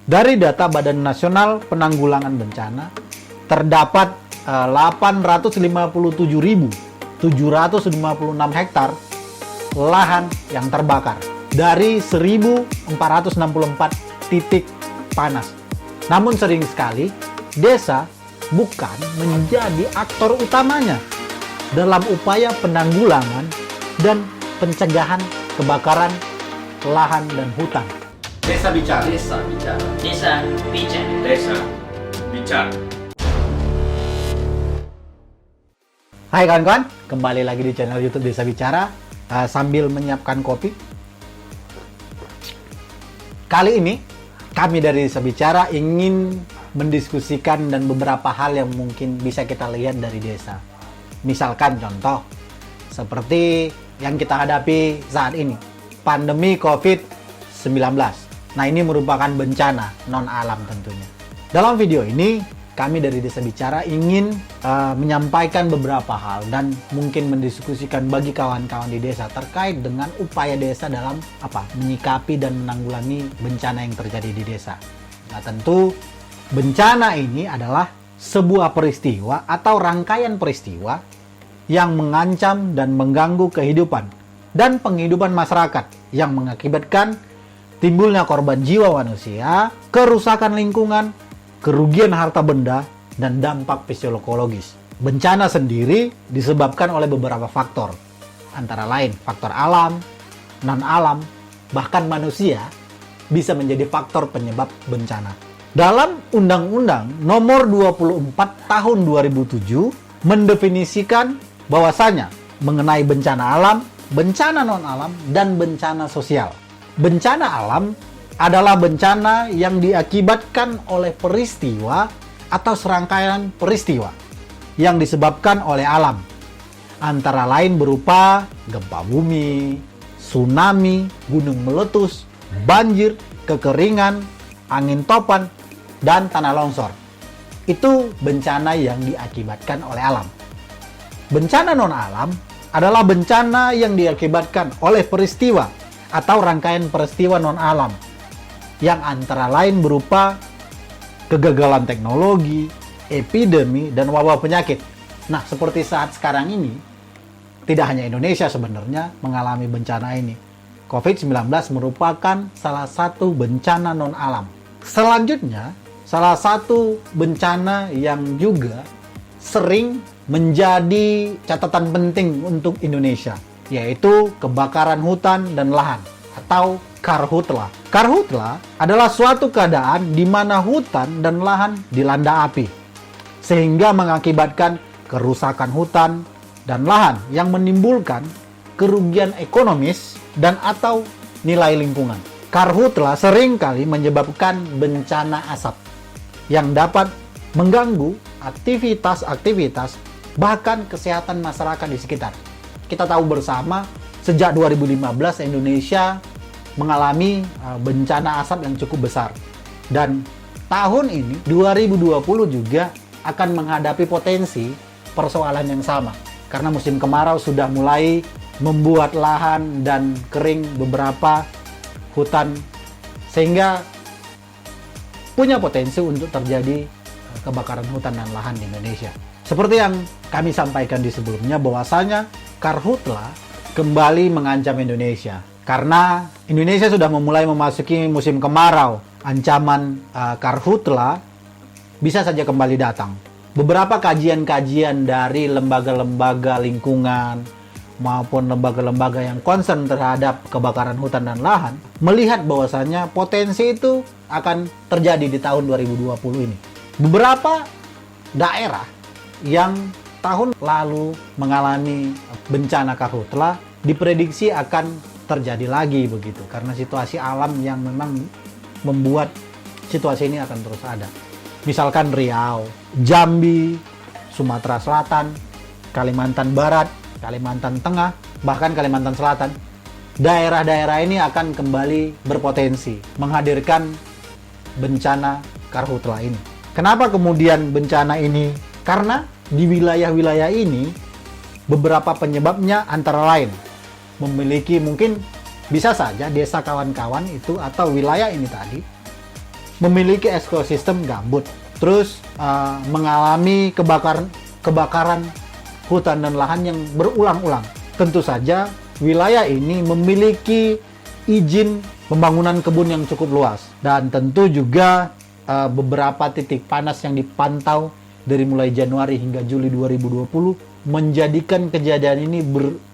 Dari data Badan Nasional Penanggulangan Bencana, terdapat 857.756 hektar lahan yang terbakar dari 1.464 titik panas. Namun sering sekali, desa bukan menjadi aktor utamanya dalam upaya penanggulangan dan pencegahan kebakaran lahan dan hutan. Desa bicara. Desa bicara. Desa bicara. Desa bicara. Hai kawan-kawan, kembali lagi di channel YouTube Desa Bicara. Sambil menyiapkan kopi, kali ini kami dari Desa Bicara ingin mendiskusikan dan beberapa hal yang mungkin bisa kita lihat dari desa. Misalkan contoh seperti yang kita hadapi saat ini, pandemi COVID-19. Nah, ini merupakan bencana non-alam tentunya. Dalam video ini, kami dari Desa Bicara ingin menyampaikan beberapa hal dan mungkin mendiskusikan bagi kawan-kawan di desa terkait dengan upaya desa dalam menyikapi dan menanggulangi bencana yang terjadi di desa. Nah, tentu bencana ini adalah sebuah peristiwa atau rangkaian peristiwa yang mengancam dan mengganggu kehidupan dan penghidupan masyarakat yang mengakibatkan timbulnya korban jiwa manusia, kerusakan lingkungan, kerugian harta benda, dan dampak fisiologis. Bencana sendiri disebabkan oleh beberapa faktor, antara lain faktor alam, non-alam, bahkan manusia bisa menjadi faktor penyebab bencana. Dalam Undang-Undang Nomor 24 Tahun 2007 mendefinisikan bahwasanya mengenai bencana alam, bencana non-alam, dan bencana sosial. Bencana alam adalah bencana yang diakibatkan oleh peristiwa atau serangkaian peristiwa yang disebabkan oleh alam. Antara lain berupa gempa bumi, tsunami, gunung meletus, banjir, kekeringan, angin topan, dan tanah longsor. Itu bencana yang diakibatkan oleh alam. Bencana non-alam adalah bencana yang diakibatkan oleh peristiwa atau rangkaian peristiwa non-alam yang antara lain berupa kegagalan teknologi, epidemi, dan wabah penyakit. Nah, seperti saat sekarang ini, tidak hanya Indonesia sebenarnya mengalami bencana ini. COVID-19 merupakan salah satu bencana non-alam. Selanjutnya, salah satu bencana yang juga sering menjadi catatan penting untuk Indonesia, yaitu kebakaran hutan dan lahan atau karhutla. Karhutla adalah suatu keadaan di mana hutan dan lahan dilanda api, sehingga mengakibatkan kerusakan hutan dan lahan yang menimbulkan kerugian ekonomis dan atau nilai lingkungan. Karhutla seringkali menyebabkan bencana asap yang dapat mengganggu aktivitas bahkan kesehatan masyarakat di sekitar. Kita tahu bersama, sejak 2015 Indonesia mengalami bencana asap yang cukup besar. Dan tahun ini, 2020 juga akan menghadapi potensi persoalan yang sama. Karena musim kemarau sudah mulai membuat lahan dan kering beberapa hutan, sehingga punya potensi untuk terjadi kebakaran hutan dan lahan di Indonesia. Seperti yang kami sampaikan di sebelumnya, bahwasanya karhutla kembali mengancam Indonesia karena Indonesia sudah memulai memasuki musim kemarau. Ancaman karhutla bisa saja kembali datang. Beberapa kajian-kajian dari lembaga-lembaga lingkungan maupun lembaga-lembaga yang concern terhadap kebakaran hutan dan lahan melihat bahwasanya potensi itu akan terjadi di tahun 2020 ini. Beberapa daerah yang tahun lalu mengalami bencana karhutla diprediksi akan terjadi lagi begitu, karena situasi alam yang memang membuat situasi ini akan terus ada. Misalkan Riau, Jambi, Sumatera Selatan, Kalimantan Barat, Kalimantan Tengah, bahkan Kalimantan Selatan. Daerah-daerah ini akan kembali berpotensi menghadirkan bencana karhutla ini. Kenapa kemudian bencana ini? Karena di wilayah-wilayah ini beberapa penyebabnya antara lain memiliki, mungkin bisa saja desa kawan-kawan itu atau wilayah ini tadi memiliki ekosistem gambut, terus mengalami kebakaran hutan dan lahan yang berulang-ulang. Tentu saja wilayah ini memiliki izin pembangunan kebun yang cukup luas, dan tentu juga beberapa titik panas yang dipantau dari mulai Januari hingga Juli 2020 menjadikan kejadian ini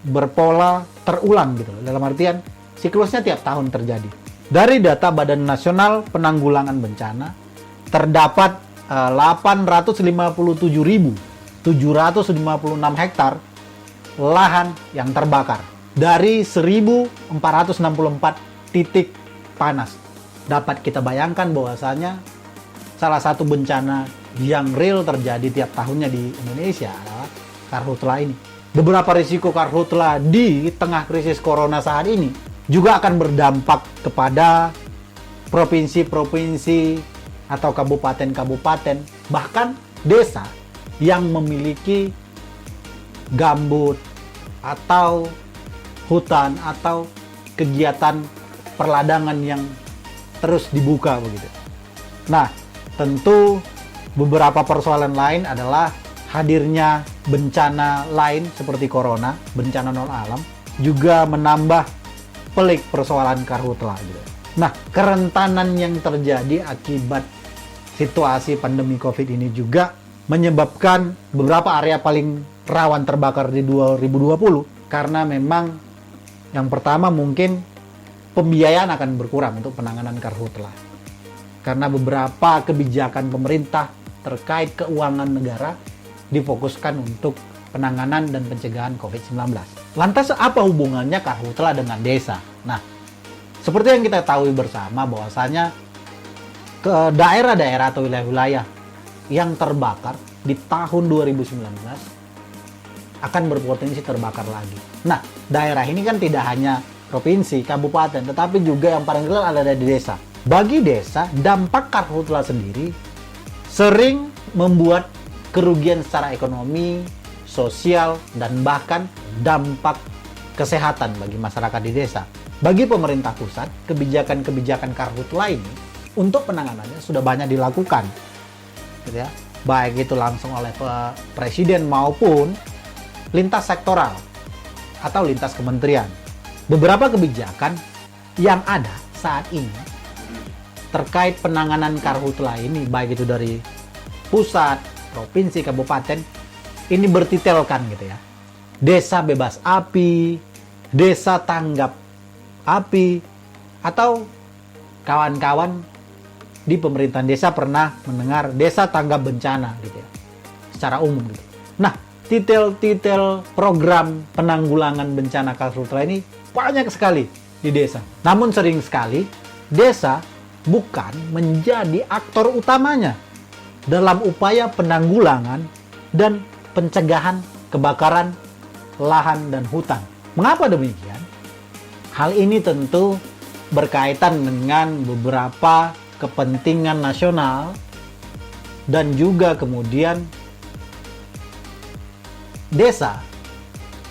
berpola terulang gitu. Dalam artian siklusnya tiap tahun terjadi. Dari data Badan Nasional Penanggulangan Bencana terdapat 857.756 hektar lahan yang terbakar dari 1.464 titik panas. Dapat kita bayangkan bahwasanya salah satu bencana yang real terjadi tiap tahunnya di Indonesia adalah karhutla ini. Beberapa risiko karhutla di tengah krisis corona saat ini juga akan berdampak kepada provinsi-provinsi atau kabupaten-kabupaten, bahkan desa yang memiliki gambut atau hutan atau kegiatan perladangan yang terus dibuka begitu. Nah, tentu beberapa persoalan lain adalah hadirnya bencana lain seperti corona, bencana non alam, juga menambah pelik persoalan karhutla gitu. Nah, kerentanan yang terjadi akibat situasi pandemi COVID ini juga menyebabkan beberapa area paling rawan terbakar di 2020 karena memang yang pertama mungkin pembiayaan akan berkurang untuk penanganan karhutla. Karena beberapa kebijakan pemerintah terkait keuangan negara difokuskan untuk penanganan dan pencegahan COVID-19. Lantas apa hubungannya karhutla dengan desa? Nah, seperti yang kita tahu bersama bahwasanya ke daerah-daerah atau wilayah-wilayah yang terbakar di tahun 2019 akan berpotensi terbakar lagi. Nah, daerah ini kan tidak hanya provinsi, kabupaten, tetapi juga yang paling real ada di desa. Bagi desa, dampak karhutla sendiri sering membuat kerugian secara ekonomi, sosial, dan bahkan dampak kesehatan bagi masyarakat di desa. Bagi pemerintah pusat, kebijakan-kebijakan karhutla ini untuk penanganannya sudah banyak dilakukan, gitu ya. Baik itu langsung oleh presiden maupun lintas sektoral atau lintas kementerian. Beberapa kebijakan yang ada saat ini terkait penanganan karhutla ini, baik itu dari pusat, provinsi, kabupaten, ini bertitelkan gitu ya. Desa bebas api, desa tanggap api, atau kawan-kawan di pemerintahan desa pernah mendengar desa tanggap bencana gitu ya, secara umum gitu. Nah, titel program penanggulangan bencana karhutla ini banyak sekali di desa. Namun sering sekali desa bukan menjadi aktor utamanya dalam upaya penanggulangan dan pencegahan kebakaran lahan dan hutan. Mengapa demikian? Hal ini tentu berkaitan dengan beberapa kepentingan nasional dan juga kemudian desa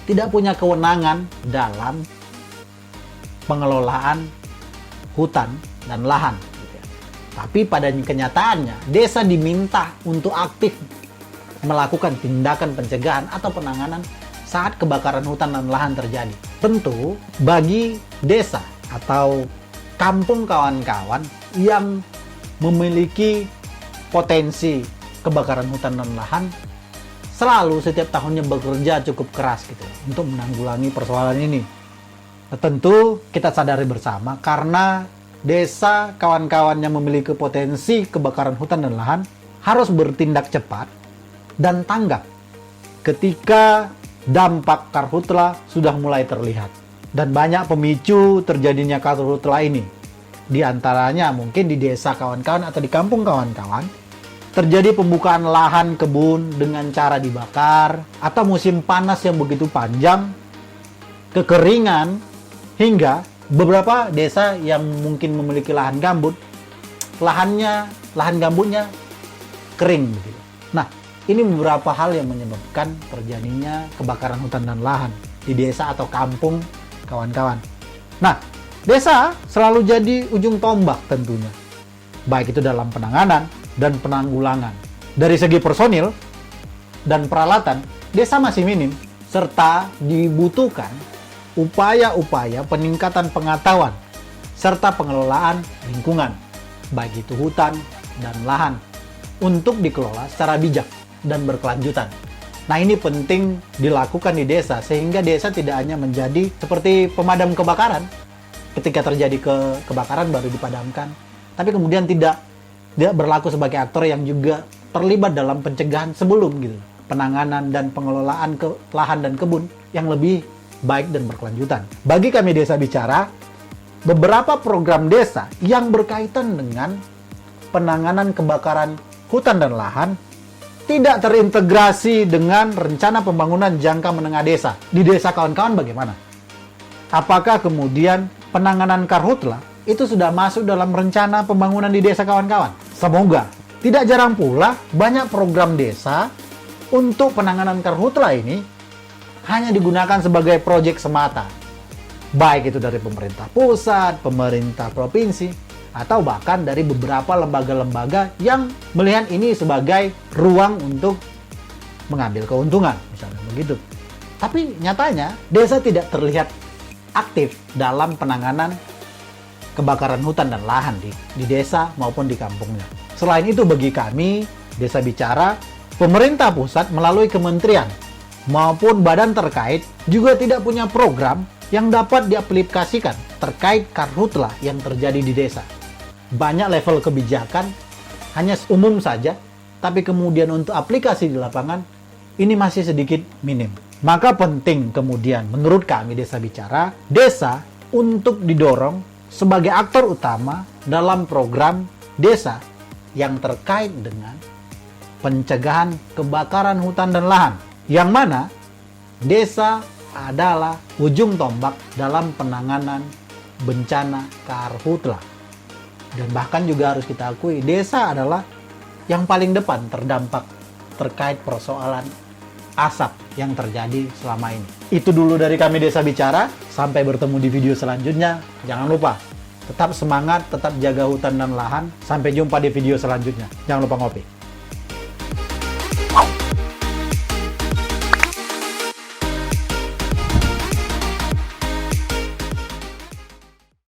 tidak punya kewenangan dalam pengelolaan hutan dan lahan. Tapi pada kenyataannya, desa diminta untuk aktif melakukan tindakan pencegahan atau penanganan saat kebakaran hutan dan lahan terjadi. Tentu, bagi desa atau kampung kawan-kawan yang memiliki potensi kebakaran hutan dan lahan, selalu setiap tahunnya bekerja cukup keras gitu untuk menanggulangi persoalan ini. Tentu kita sadari bersama karena desa kawan-kawan yang memiliki potensi kebakaran hutan dan lahan harus bertindak cepat dan tanggap ketika dampak karhutla sudah mulai terlihat. Dan banyak pemicu terjadinya karhutla ini. Di antaranya mungkin di desa kawan-kawan atau di kampung kawan-kawan terjadi pembukaan lahan kebun dengan cara dibakar, atau musim panas yang begitu panjang, kekeringan, hingga beberapa desa yang mungkin memiliki lahan gambut, lahan gambutnya kering begitu. Nah, ini beberapa hal yang menyebabkan terjadinya kebakaran hutan dan lahan di desa atau kampung kawan-kawan. Nah, desa selalu jadi ujung tombak tentunya baik itu dalam penanganan dan penanggulangan. Dari segi personil dan peralatan, desa masih minim, serta dibutuhkan upaya-upaya peningkatan pengetahuan serta pengelolaan lingkungan, baik itu hutan dan lahan, untuk dikelola secara bijak dan berkelanjutan. Nah, ini penting dilakukan di desa, sehingga desa tidak hanya menjadi seperti pemadam kebakaran, ketika terjadi kebakaran baru dipadamkan, tapi kemudian tidak berlaku sebagai aktor yang juga terlibat dalam pencegahan sebelum gitu, penanganan dan pengelolaan lahan dan kebun yang lebih baik dan berkelanjutan. Bagi kami Desa Bicara, beberapa program desa yang berkaitan dengan penanganan kebakaran hutan dan lahan tidak terintegrasi dengan rencana pembangunan jangka menengah desa. Di desa kawan-kawan bagaimana? Apakah kemudian penanganan karhutla itu sudah masuk dalam rencana pembangunan di desa kawan-kawan? Semoga. Tidak jarang pula banyak program desa untuk penanganan karhutla ini hanya digunakan sebagai proyek semata. Baik itu dari pemerintah pusat, pemerintah provinsi, atau bahkan dari beberapa lembaga-lembaga yang melihat ini sebagai ruang untuk mengambil keuntungan, misalnya begitu. Tapi nyatanya desa tidak terlihat aktif dalam penanganan kebakaran hutan dan lahan di desa maupun di kampungnya. Selain itu, bagi kami Desa Bicara, pemerintah pusat melalui kementerian maupun badan terkait juga tidak punya program yang dapat diaplikasikan terkait karhutla yang terjadi di desa. Banyak level kebijakan hanya umum saja, tapi kemudian untuk aplikasi di lapangan ini masih sedikit minim. Maka penting kemudian menurut kami Desa Bicara, desa untuk didorong sebagai aktor utama dalam program desa yang terkait dengan pencegahan kebakaran hutan dan lahan, yang mana desa adalah ujung tombak dalam penanganan bencana karhutla. Dan bahkan juga harus kita akui, desa adalah yang paling depan terdampak terkait persoalan asap yang terjadi selama ini. Itu dulu dari kami Desa Bicara. Sampai bertemu di video selanjutnya. Jangan lupa, tetap semangat, tetap jaga hutan dan lahan. Sampai jumpa di video selanjutnya. Jangan lupa ngopi.